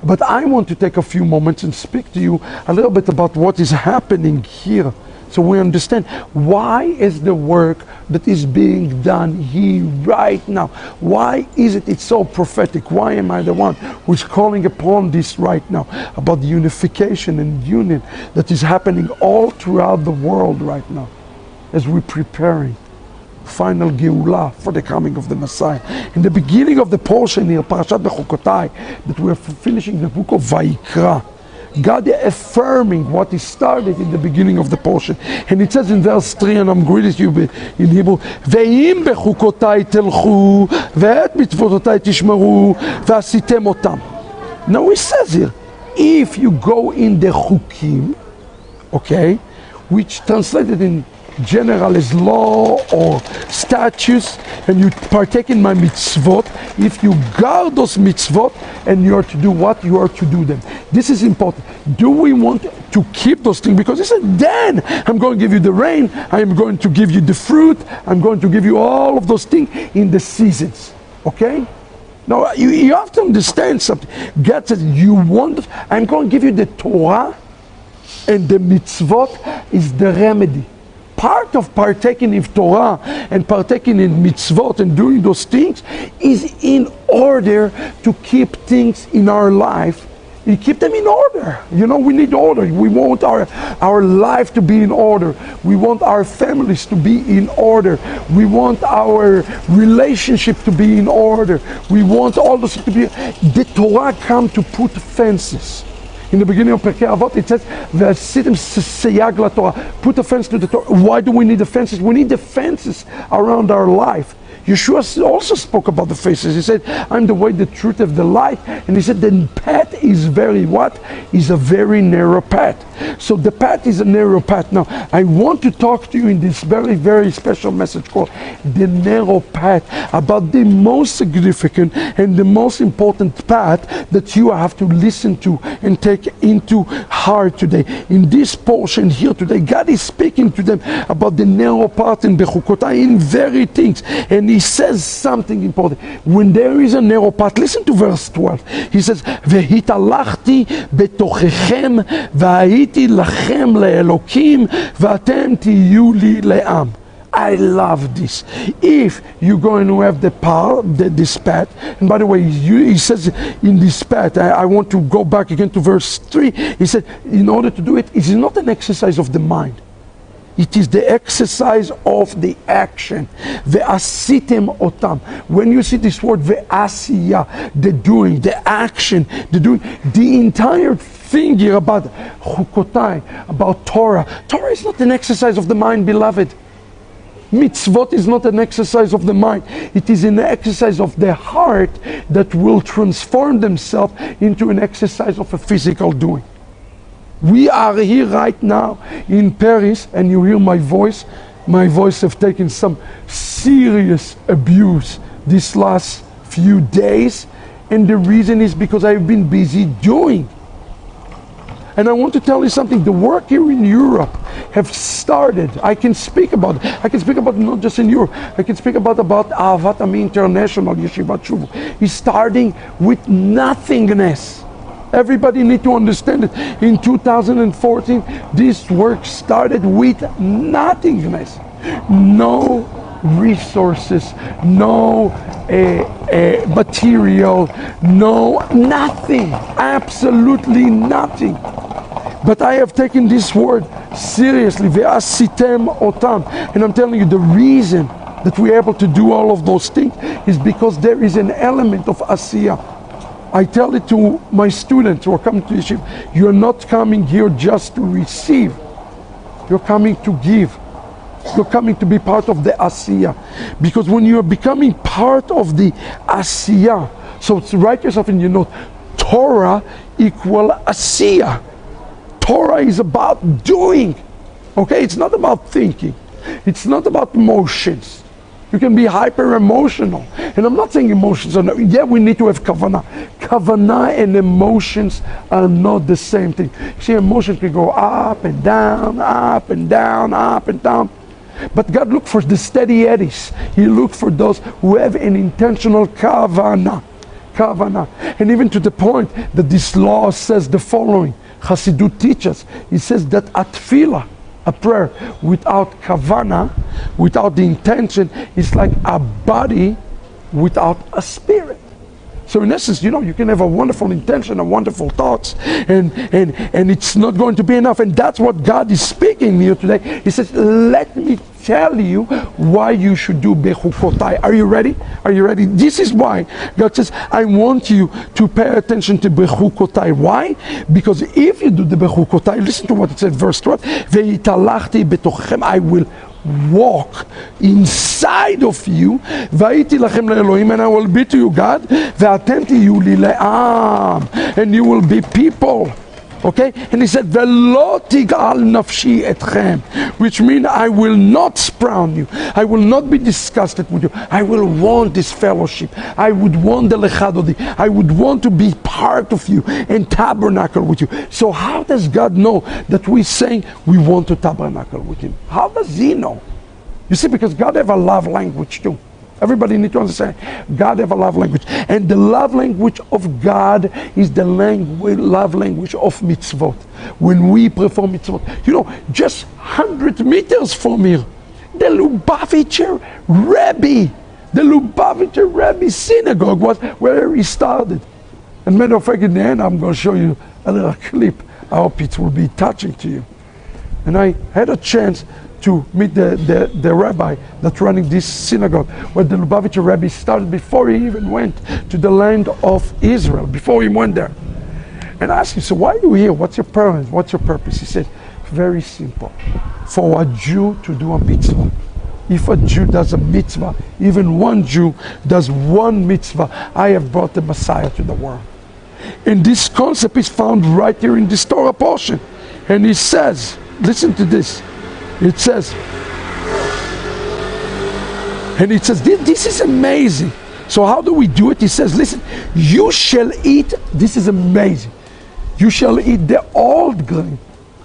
But I want to take a few moments and speak to you a little bit about what is happening here, so we understand why is the work that is being done here right now. Why is it it's so prophetic? Why am I the one who's calling upon this right now about the unification and union that is happening all throughout the world right now as we're preparing final Geulah for the coming of the Messiah. In the beginning of the portion here, Parashat Bechukotai, that we're finishing the book of Vayikra, God affirming what he started in the beginning of the portion. And it says in verse 3, and I'm greeting you in Hebrew, Ve'im bechukotai telchu, ve'et mitzvototai tishmeru, ve'asitem otam. Now it says here, if you go in the chukim, okay, which translated in general as law or statutes, and you partake in my mitzvot, if you guard those mitzvot, and you are to do what? You are to do them. This is important. Do we want to keep those things? Because he said, then I'm going to give you the rain, I am going to give you the fruit, I'm going to give you all of those things in the seasons. Okay? Now you have to understand something. God says, I'm going to give you the Torah, and the mitzvot is the remedy. Part of partaking in Torah and partaking in mitzvot and doing those things is in order to keep things in our life. You keep them in order. You know, we need order. We want our life to be in order. We want our families to be in order. We want our relationship to be in order. We want all those to be. The Torah come to put fences. In the beginning of Pirkei Avot, it says, "V'asitim seyag laTorah." Put a fence to the Torah. Why do we need the fences? We need the fences around our life. Yeshua also spoke about the fences. He said, "I'm the way, the truth, and the light." And he said, the path is very what? Is a very narrow path. So the path is a narrow path. Now, I want to talk to you in this very, very special message called the narrow path, about the most significant and the most important path that you have to listen to and take into heart today. In this portion here today, God is speaking to them about the narrow path in Bechukotai, in very things. And he says something important. When there is a narrow path, listen to verse 12. He says, "Vehitalachti betochechem v'hayiti lachem le'elokim v'atem tiyu li le'am." I love this. If you're going to have this path, and by the way, he says in this path, I want to go back again to verse 3. He said, in order to do it, it is not an exercise of the mind. It is the exercise of the action. Ve'asitem otam. When you see this word ve'asiya, the doing, the action, the doing, the entire thing here about chukotai, about Torah. Torah is not an exercise of the mind, beloved. Mitzvot is not an exercise of the mind. It is an exercise of the heart that will transform themselves into an exercise of a physical doing. We are here right now in Paris, and you hear my voice. My voice have taken some serious abuse these last few days, and the reason is because I've been busy doing. And I want to tell you something. The work here in Europe have started. I can speak about it. I can speak about it not just in Europe. I can speak about Ahavat Ami International Yeshivat Shuvu. It's starting with nothingness. Everybody need to understand it. In 2014, this work started with nothingness. No resources, no material, nothing, absolutely nothing. But I have taken this word seriously, ve'asitem otam. And I'm telling you, the reason that we're able to do all of those things is because there is an element of asiyah. I tell it to my students who are coming to Yeshiva, you're not coming here just to receive. You're coming to give. You're coming to be part of the asiyah. Because when you're becoming part of the asiyah, so write yourself in your note, Torah equal asiyah. Torah is about doing. Okay, it's not about thinking. It's not about emotions. You can be hyper emotional. And I'm not saying emotions are not, yeah, we need to have kavanah. Kavanah and emotions are not the same thing. See, emotions can go up and down, up and down, up and down. But God looked for the steady eddies. He looked for those who have an intentional kavanah. kavanah. And even to the point that this law says the following. Hasidut teaches. It says that a tefillah, a prayer without kavanah, without the intention, is like a body without a spirit. So in essence, you can have a wonderful intention and wonderful thoughts, and it's not going to be enough. And that's what God is speaking here today. He says, let me tell you why you should do bechukotai. Are you ready? Are you ready? This is why God says, I want you to pay attention to bechukotai. Why? Because if you do the bechukotai, listen to what it said, verse 12, Ve'italachti betochem, I will walk inside of you, והייתי לכם לאלוהים, and I will be to you God, ואתם תהיו לי לעם, and you will be people. Okay? And he said, ולא תגעל נפשי אתכם, which means I will not spurn you. I will not be disgusted with you. I will want this fellowship. I would want the lechadodi. I would want to be part of you and tabernacle with you. So how does God know that we're saying we want to tabernacle with him? How does he know? You see, because God have a love language too. Everybody need to understand, God have a love language. And the love language of God is the love language of mitzvot. When we perform mitzvot, just 100 meters from here, the Lubavitcher Rebbe synagogue was where he started. And matter of fact, in the end, I'm going to show you a little clip. I hope it will be touching to you. And I had a chance to meet the rabbi that's running this synagogue, where the Lubavitcher Rebbe started before he even went to the land of Israel, before he went there. And I asked him, so why are you here? What's your purpose? What's your purpose? He said, very simple. For a Jew to do a mitzvah. If a Jew does a mitzvah, even one Jew does one mitzvah, I have brought the Messiah to the world. And this concept is found right here in this Torah portion. And he says, listen to this. It says, this is amazing. So how do we do it? He says, listen, you shall eat, this is amazing. You shall eat the old grain,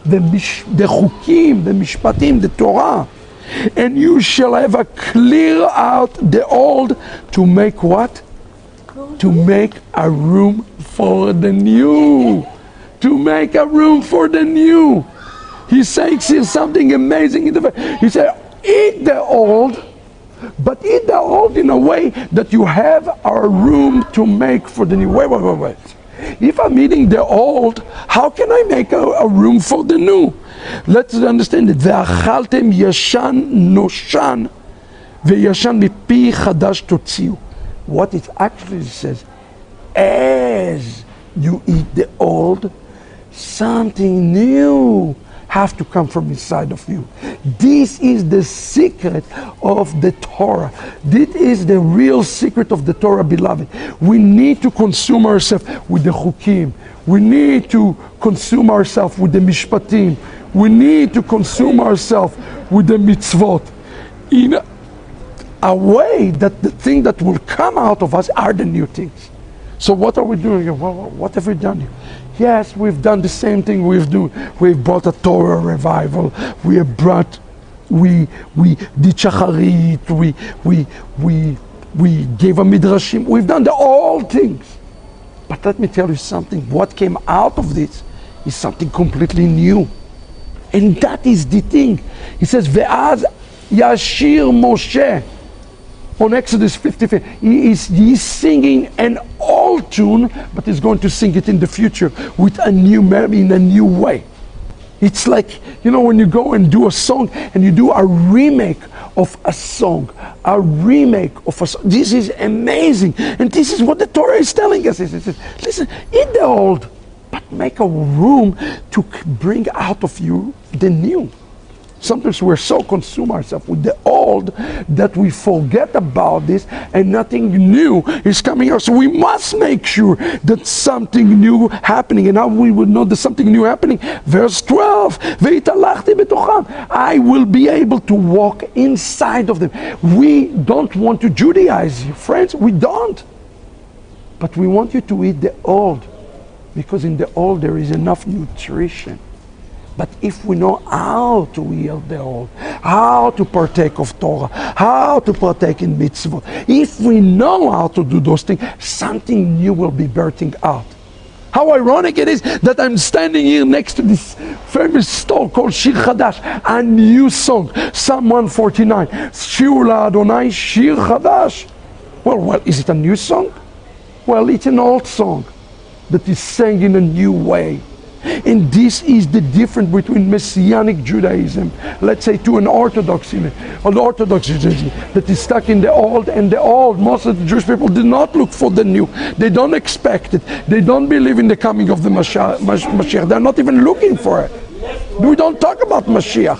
the chukim, the mishpatim, the Torah. And you shall have a clear out the old to make what? To make a room for the new. To make a room for the new. He says here something amazing. He said, eat the old, but eat the old in a way that you have a room to make for the new. Wait. If I'm eating the old, how can I make a room for the new? Let's understand it. ואכלתם ישן נושן, וישן מפי חדש תוציאו. What it actually says, as you eat the old, something new have to come from inside of you. This is the secret of the Torah. This is the real secret of the Torah, beloved. We need to consume ourselves with the chukim. We need to consume ourselves with the mishpatim. We need to consume ourselves with the mitzvot in a way that the thing that will come out of us are the new things. So what are we doing here? Well, what have we done here? Yes, we've done the same thing we've done. We've brought a Torah revival. We did shacharit. We gave a midrashim. We've done all things. But let me tell you something. What came out of this is something completely new. And that is the thing. He says, Ve'az Yashir Moshe. On Exodus 55, he's singing an old tune, but he's going to sing it in the future with in a new way. It's like, when you go and do a song and you do a remake of a song, This is amazing. And this is what the Torah is telling us. It says, listen, eat the old, but make a room to bring out of you the new. Sometimes we're so consumed ourselves with the old that we forget about this and nothing new is coming out. So we must make sure that something new happening. And how we would know that something new happening? Verse 12. I will be able to walk inside of them. We don't want to Judaize you, friends. We don't. But we want you to eat the old. Because in the old there is enough nutrition. But if we know how to yield the old, how to partake of Torah, how to partake in mitzvot, if we know how to do those things, something new will be birthing out. How ironic it is that I'm standing here next to this famous store called Shir Chadash, a new song, Psalm 149. Shir Adonai, Shir Chadash. Well, is it a new song? Well, it's an old song that is sang in a new way. And this is the difference between Messianic Judaism, let's say, to an Orthodox Judaism that is stuck in the old. And the old, most of the Jewish people do not look for the new. They don't expect it. They don't believe in the coming of the Mashiach. They're not even looking for it. We don't talk about Mashiach.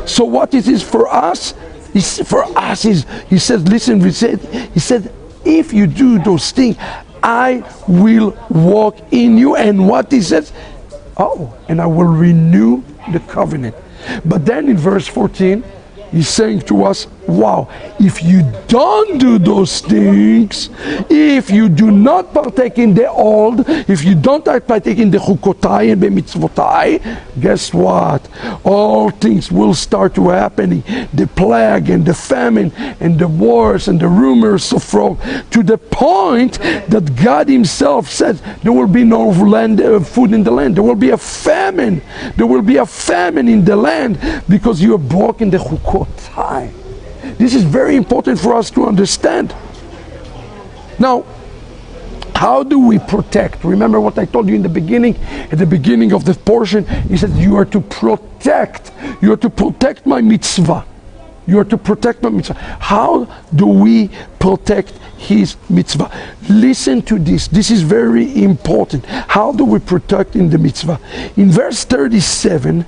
So what it is for us, he said, listen, he said, if you do those things, I will walk in you. And what he says, and I will renew the covenant. But then in verse 14, he's saying to us, wow, if you don't do those things, if you do not partake in the old, if you don't partake in the chukotai and the mitzvotai, guess what? All things will start to happening. The plague and the famine and the wars and the rumors of fraud, to the point that God himself said there will be no food in the land. There will be a famine. There will be a famine in the land because you have broken the chukotai. This is very important for us to understand. Now, how do we protect? Remember what I told you in the beginning? At the beginning of the portion, he said, you are to protect. You are to protect my mitzvah. You are to protect my mitzvah. How do we protect his mitzvah? Listen to this. This is very important. How do we protect in the mitzvah? In verse 37,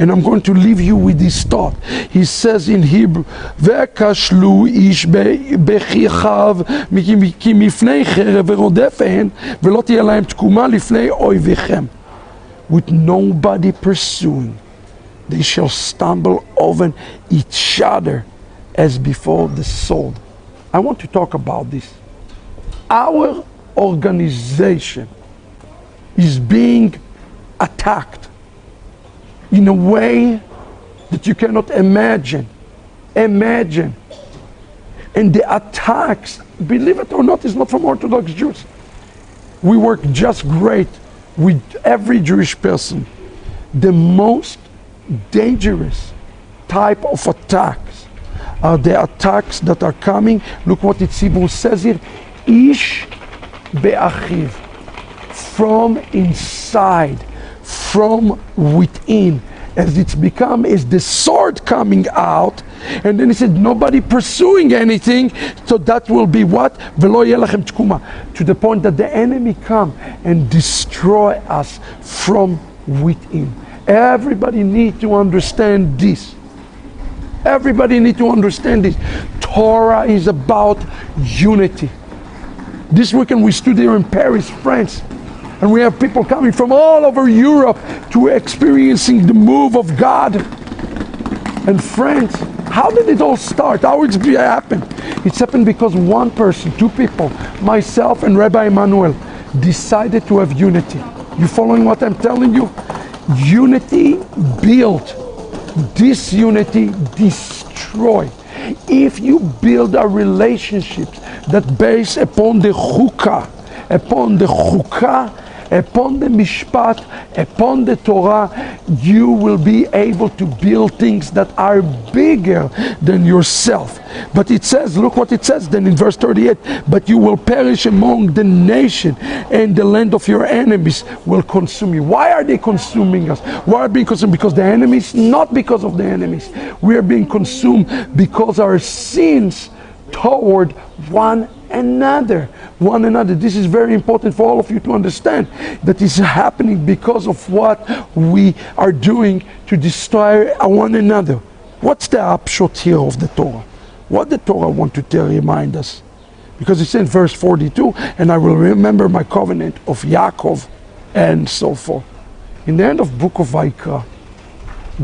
and I'm going to leave you with this thought. He says in Hebrew, "Ve'kashlu ish bechichav ki mifnei cherev verodefehen ve'lo tiyeh lahem tkuma lifnei oivechem." With nobody pursuing, they shall stumble over each other as before the sword. I want to talk about this. Our organization is being attacked in a way that you cannot imagine. And the attacks, believe it or not, is not from Orthodox Jews. We work just great with every Jewish person. The most dangerous type of attacks are the attacks that are coming. Look what Hebrew says here. Ish be'achiv. From inside. From within, as it's become, is the sword coming out. And then he said, nobody pursuing anything, so that will be what? V'lo yeh lachem tkuma. To the point that the enemy come and destroy us from within. Everybody need to understand this. Everybody need to understand this. Torah is about unity. This weekend we stood here in Paris, France. And we have people coming from all over Europe to experiencing the move of God. And friends, how did it all start? How did it happen? It's happened because one person, two people, myself and Rabbi Emmanuel, decided to have unity. You following what I'm telling you? Unity built, disunity destroy. If you build a relationship that based upon the chukah, upon the mishpat, upon the Torah, you will be able to build things that are bigger than yourself. But it says, look what it says then in verse 38, but you will perish among the nation, and the land of your enemies will consume you. Why are they consuming us? Why are they being consumed? Because the enemies? Not because of the enemies. We are being consumed because our sins toward one another. This is very important for all of you to understand, that is happening because of what we are doing to destroy one another. What's the upshot here of the Torah? What the Torah want to remind us? Because it's in verse 42, and I will remember my covenant of Yaakov and so forth. In the end of book of Vayikra,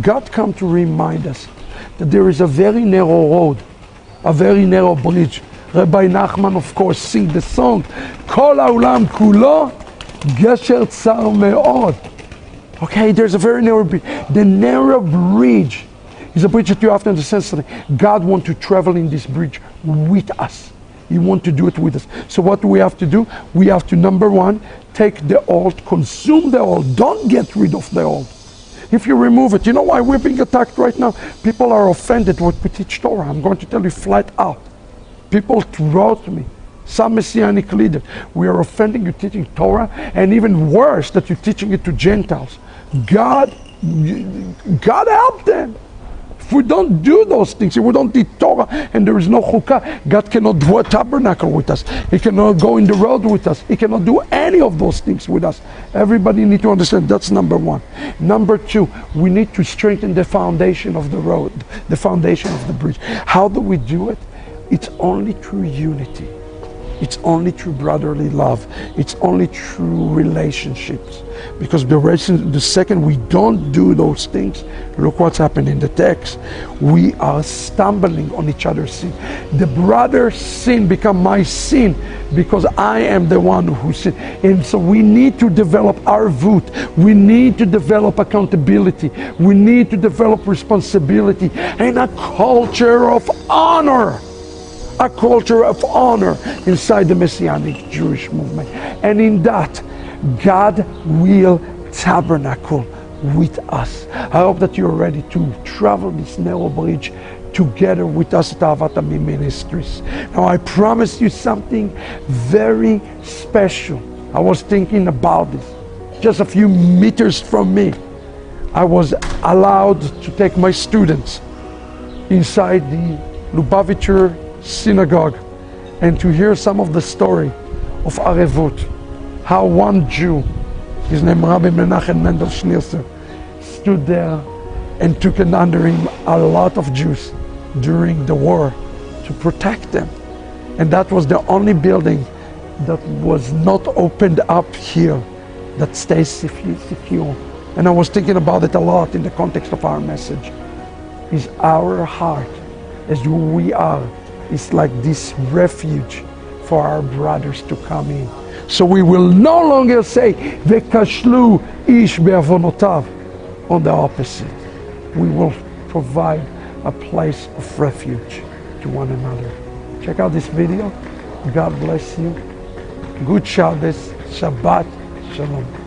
God come to remind us that there is a very narrow road, a very narrow bridge. Rabbi Nachman, of course, sing the song, Kol ha'olam kulo gesher tsar me'od. Okay, there's a very narrow bridge. The narrow bridge is a bridge that you have to understand something. God wants to travel in this bridge with us. He wants to do it with us. So what do we have to do? We have to, number one, take the old, consume the old. Don't get rid of the old. If you remove it, you know why we're being attacked right now? People are offended when we teach Torah. I'm going to tell you flat out. People wrote me, some Messianic leaders, we are offending you teaching Torah, and even worse, that you're teaching it to Gentiles. God help them. If we don't do those things, if we don't teach Torah and there is no chukah, God cannot do a tabernacle with us. He cannot go in the road with us. He cannot do any of those things with us. Everybody need to understand that's number one. Number two, we need to strengthen the foundation of the road, the foundation of the bridge. How do we do it? It's only through unity. It's only through brotherly love. It's only through relationships. Because the second we don't do those things, look what's happened in the text. We are stumbling on each other's sin. The brother's sin become my sin because I am the one who sinned. And so we need to develop our voot. We need to develop accountability. We need to develop responsibility and a culture of honor. A culture of honor inside the Messianic Jewish movement. And in that, God will tabernacle with us. I hope that you're ready to travel this narrow bridge together with us at Ahavat Ami Ministries. Now I promise you something very special. I was thinking about this. Just a few meters from me, I was allowed to take my students inside the Lubavitcher synagogue and to hear some of the story of Arevut, how one Jew, his name Rabbi Menachem Mendel Schneerson, stood there and took it under him a lot of Jews during the war to protect them. And that was the only building that was not opened up here that stays secure. And I was thinking about it a lot in the context of our message. Is our heart, as who we are, is like this refuge for our brothers to come in. So we will no longer say, Vekashlu ish be'avonotav. On the opposite, we will provide a place of refuge to one another. Check out this video. God bless you. Good Shabbos, Shabbat, Shalom.